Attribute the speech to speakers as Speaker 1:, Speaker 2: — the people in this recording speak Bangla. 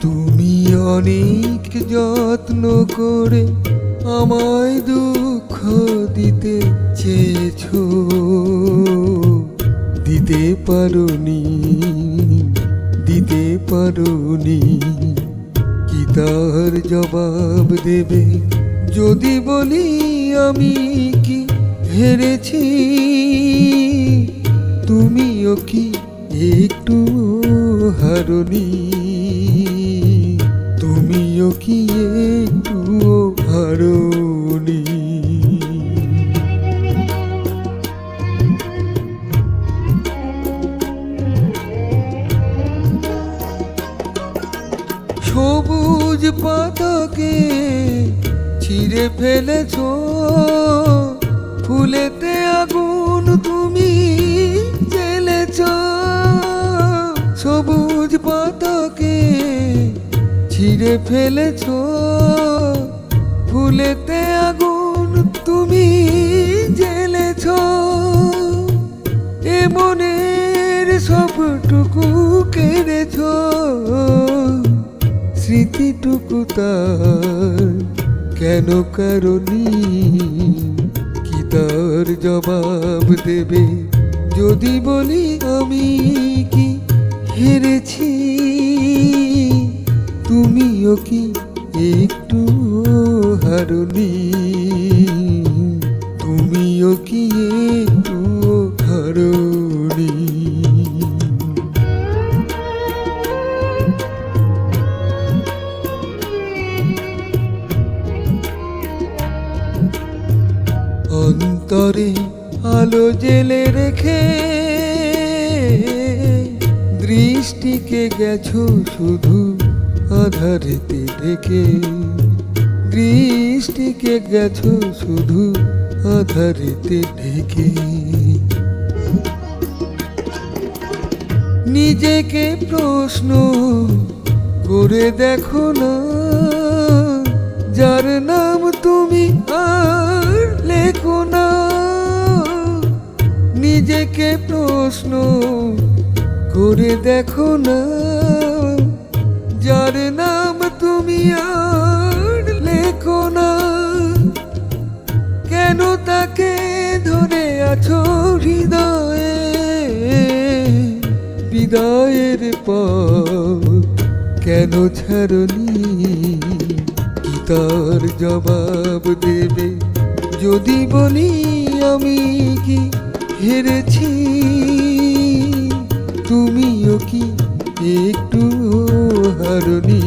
Speaker 1: তুমি অনেক যত্ন করে আমায় দুঃখ দিতে চেয়েছো, দিতে পারোনি, দিতে পারোনি। কি তার জবাব দেবে যদি বলি আমি কি হেরেছি? তুমিও কি একটু হারোনি? তুমিও কি একটু হারোনি? সবুজ পাতাকে ছিঁড়ে ফেলেছো, ফুলেতে আগুন তুমি জ্বেলেছ। সবুজ পাতাকে ছিঁড়ে ফেলেছ, ফুলেতে আগুন তুমি জ্বেলেছ। এ মনের সবটুকু কেড়েছ, স্মৃতিটুকু তার কেন কারণী? কি তার জবাব দেবে যদি বলি আমি কি হেরেছি? তুমিও কি একটু হারোনি? তুমিও কি একটু হারোনি? অন্তরে আলো জেলে রেখে দৃষ্টিকে গেছো শুধু আধারেতে ঢেকে। দৃষ্টিকে গেছো শুধু আধারেতে ঢেকে। নিজেকে প্রশ্ন করে দেখো না, যার নাম তুমি আর লেখো না। নিজেকে প্রশ্ন করে দেখো না, যার নাম তুমি আর লেখো না। কেন তাকে ধরে আছো হৃদয়ে? বিদায়ের পথ কেন ছাড়নি? কি তার জবাব দেবে যদি বলি আমি কি হেরেছি? তুমিও কি একটু হারোনি?